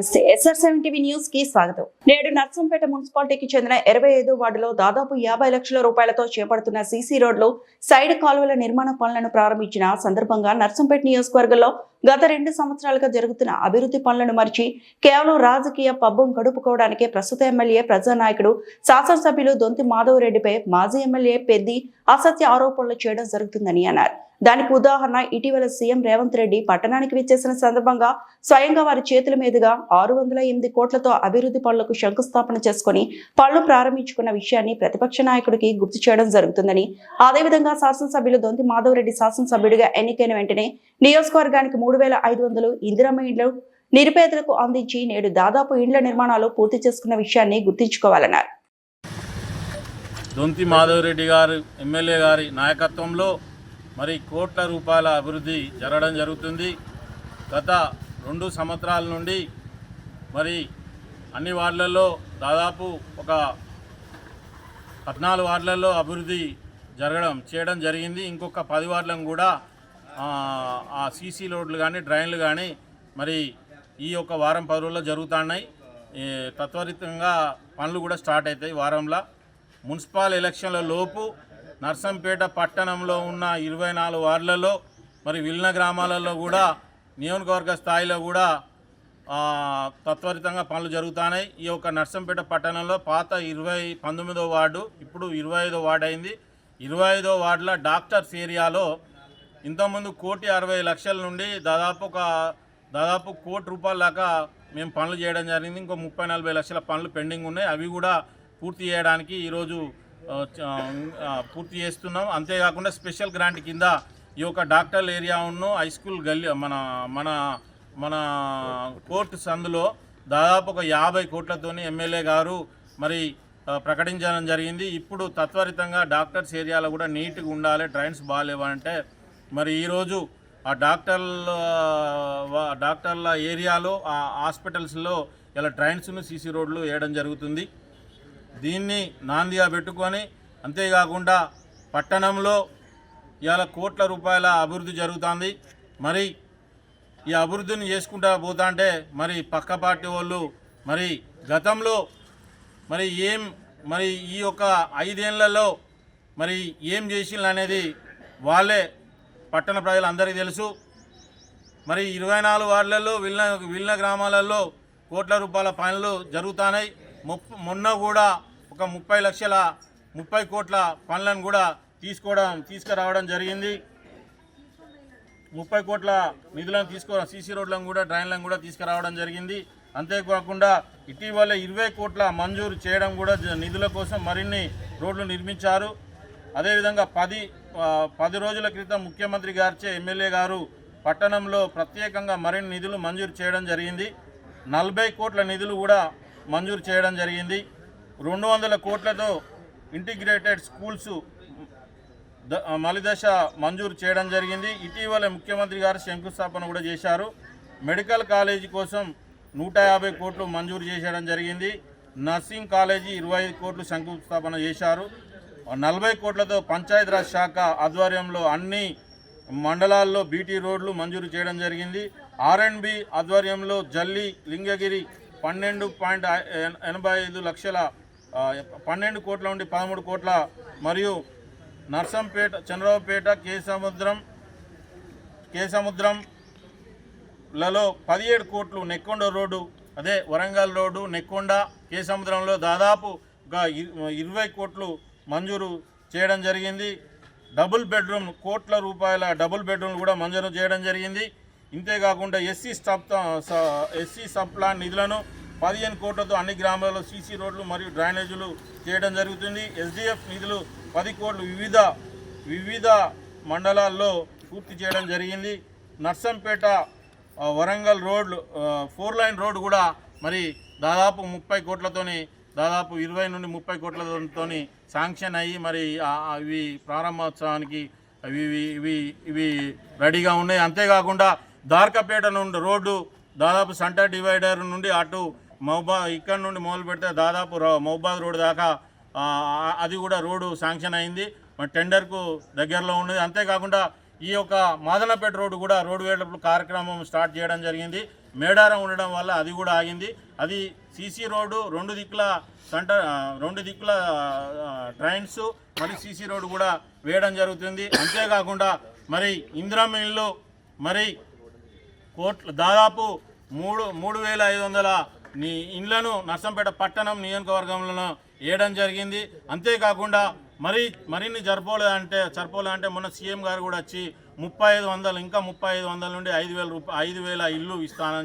నమస్తే SR7 TV news కి స్వాగతం. నేడు నర్సంపేట మున్సిపాలిటీకి చెందిన 25 వార్డులో దాదాపు 50 లక్షల రూపాయలతో చేపడుతున్న సీసీ రోడ్లు, సైడ్ కాలువల నిర్మాణ పనులను ప్రారంభించిన సందర్భంగా నర్సంపేట నియోజకవర్గంలో గత 2 సంవత్సరాలుగా జరుగుతున్న అభివృద్ధి పనులను మరిచి కేవలం రాజకీయ పబ్బం గడుపుకోవడానికే ప్రస్తుత ఎమ్మెల్యే ప్రజానాయకుడు శాసనసభ్యులు దొంతి మాధవరెడ్డిపై మాజీ ఎమ్మెల్యే పెద్ది అసత్య ఆరోపణలు చేయడం జరుగుతుందని అన్నారు. దానికి ఉదాహరణ ఇటీవల సీఎం రేవంత్ రెడ్డి పట్టణానికి విచ్చేసిన సందర్భంగా స్వయంగా వారి చేతుల మీదుగా 608 కోట్లతో అభివృద్ధి పనులకు శంకుస్థాపన చేసుకుని పనులు ప్రారంభించుకున్న విషయాన్ని ప్రతిపక్ష నాయకుడికి గుర్తు చేయడం జరుగుతుందని, అదేవిధంగా శాసనసభ్యులు దొంతి మాధవరెడ్డి శాసనసభ్యుడిగా ఎన్నికైన వెంటనే నియోజకవర్గానికి 3500 ఇందిరమ్మ ఇండ్లు నిరుపేదలకు అందించి నేడు దాదాపు ఇండ్ల నిర్మాణాలు పూర్తి చేసుకున్న విషయాన్ని గుర్తుంచుకోవాలన్నారు. దొంతి మాధవరెడ్డి గారు ఎమ్మెల్యే గారి నాయకత్వంలో మరి కోట్ల రూపాయల అభివృద్ధి జరగడం జరుగుతుంది. గత 2 సంవత్సరాల నుండి మరి అన్ని వార్డులలో దాదాపు ఒక 14 వార్డులలో అభివృద్ధి చేయడం జరిగింది. ఇంకొక 10 వార్డులను కూడా ఆ సీసీ రోడ్లు కానీ డ్రైన్లు కానీ మరి ఈ యొక్క వారం 10 రోజుల్లో జరుగుతున్నాయి. తత్వరితంగా పనులు కూడా స్టార్ట్ అవుతాయి వారంలో. మున్సిపల్ ఎలక్షన్ల లోపు నర్సంపేట పట్టణంలో ఉన్న 24 వార్డులలో మరి విల్న గ్రామాలలో కూడా నియోజకవర్గ స్థాయిలో కూడా తత్వరితంగా పనులు జరుగుతున్నాయి. ఈ యొక్క నర్సంపేట పట్టణంలో పాత 19వ వార్డు ఇప్పుడు 25వ వార్డు అయింది. 25వ వార్డులో డాక్టర్స్ ఏరియాలో ఇంతకుముందు 1,60,00,000 నుండి దాదాపు 1 కోటి రూపాయల దాకా మేము పనులు చేయడం జరిగింది. ఇంకో 30-40 లక్షల పనులు పెండింగ్ ఉన్నాయి. అవి కూడా పూర్తి చేయడానికి ఈరోజు పూర్తి చేస్తున్నాం. అంతేకాకుండా స్పెషల్ గ్రాంట్ కింద ఈ యొక్క డాక్టర్ల ఏరియా ఉన్న హై స్కూల్ గల్లీ మన కోర్టు సందులో దాదాపు ఒక 50 కోట్లతోని ఎమ్మెల్యే గారు మరి ప్రకటించడం జరిగింది. ఇప్పుడు తత్వరితంగా డాక్టర్స్ ఏరియాలో కూడా నీట్గా ఉండాలి, డ్రైన్స్ బాగాలేవంటే మరి ఈరోజు ఆ డాక్టర్ల ఏరియాలో ఆ హాస్పిటల్స్లో ఇలా డ్రైన్స్ను సీసీ రోడ్లు వేయడం జరుగుతుంది. దీన్ని నాందిగా పెట్టుకొని అంతేకాకుండా పట్టణంలో ఇవాళ కోట్ల రూపాయల అభివృద్ధి జరుగుతుంది. మరి ఈ అభివృద్ధిని చేసుకుంటా పోతాంటే మరి పక్క పార్టీ వాళ్ళు మరి గతంలో మరి ఈ యొక్క 5 ఏళ్లలో మరి ఏం చేసిండ్రు అనేది వాళ్ళే పట్టణ ప్రజలందరికీ తెలుసు. మరి 24 వార్డులలో విల్న గ్రామాలలో కోట్ల రూపాయల పనులు జరుగుతున్నాయి. మొన్న కూడా ఒక 30 కోట్ల పనులను కూడా తీసుకురావడం జరిగింది. 30 కోట్ల నిధులను సీసీ రోడ్లను కూడా డ్రైన్లను కూడా తీసుకురావడం జరిగింది. అంతేకాకుండా ఇటీవల 20 కోట్ల మంజూరు చేయడం కూడా నిధుల కోసం మరిన్ని రోడ్లు నిర్మించారు. అదేవిధంగా 10 రోజుల క్రితం ముఖ్యమంత్రి గారిచే ఎమ్మెల్యే గారు పట్టణంలో ప్రత్యేకంగా మరిన్ని నిధులు మంజూరు చేయడం జరిగింది. 40 కోట్ల నిధులు కూడా మంజూరు చేయడం జరిగింది. 200 కోట్లతో ఇంటిగ్రేటెడ్ స్కూల్స్ మలిదశ మంజూరు చేయడం జరిగింది. ఇటీవల ముఖ్యమంత్రి గారు శంకుస్థాపన కూడా చేశారు. మెడికల్ కాలేజీ కోసం 150 కోట్లు మంజూరు చేయడం జరిగింది. నర్సింగ్ కాలేజీ 25 కోట్లు శంకుస్థాపన చేశారు. 40 కోట్లతో పంచాయతీరాజ్ శాఖ ఆధ్వర్యంలో అన్ని మండలాల్లో బీటీ రోడ్లు మంజూరు చేయడం జరిగింది. R&B ఆధ్వర్యంలో జల్లి లింగగిరి 12.85 లక్షల 12 కోట్ల నుండి 13 కోట్ల మరియు నర్సంపేట, చంద్రబాబుపేట, కేసముద్రంలలో 17 కోట్లు, నెక్కొండ రోడ్డు అదే వరంగల్ రోడ్డు నెక్కొండ కేసముద్రంలో దాదాపు 20 కోట్లు మంజూరు చేయడం జరిగింది. డబుల్ బెడ్రూమ్ కోట్ల రూపాయల డబుల్ బెడ్రూమ్ కూడా మంజూరు చేయడం జరిగింది. ఇంతేకాకుండా ఎస్సీ సబ్ ప్లాన్ నిధులను 15 కోట్లతో అన్ని గ్రామాల్లో సీసీ రోడ్లు మరియు డ్రైనేజీలు చేయడం జరుగుతుంది. SDF నిధులు 10 కోట్లు వివిధ మండలాల్లో పూర్తి చేయడం జరిగింది. నర్సంపేట వరంగల్ రోడ్లు 4 లైన్ రోడ్డు కూడా మరి దాదాపు 30 కోట్లతోని దాదాపు 20 నుండి 30 కోట్లతోని శాంక్షన్ అయ్యి మరి ఇవి ప్రారంభోత్సవానికి ఇవి రెడీగా ఉన్నాయి. అంతేకాకుండా దార్కపేట నుండి రోడ్డు దాదాపు సెంటర్ డివైడర్ నుండి అటు ఇక్కడ నుండి మొదలు పెడితే దాదాపు మహబాద్ రోడ్డు దాకా అది కూడా రోడ్డు శాంక్షన్ అయింది, టెండర్కు దగ్గరలో ఉన్నది. అంతేకాకుండా ఈ యొక్క మాదనపేట రోడ్డు కూడా రోడ్డు వేడపు కార్యక్రమం స్టార్ట్ చేయడం జరిగింది. మేడారం ఉండడం వల్ల అది కూడా ఆగింది. అది సీసీ రోడ్డు రెండు దిక్కుల ట్రైన్స్ మరి సీసీ రోడ్డు కూడా వేయడం జరుగుతుంది. అంతేకాకుండా మరి ఇందిరమ్మ ఇల్లు మరి దాదాపు 3,500 ఇండ్లను నర్సంపేట పట్టణం నియోజకవర్గంలో వేయడం జరిగింది. అంతేకాకుండా మరిన్ని సరిపోలేదంటే మొన్న సీఎం గారు కూడా వచ్చి 3,500 ఇంకా 3,500 నుండి 5,000 ఇల్లు ఇస్తానని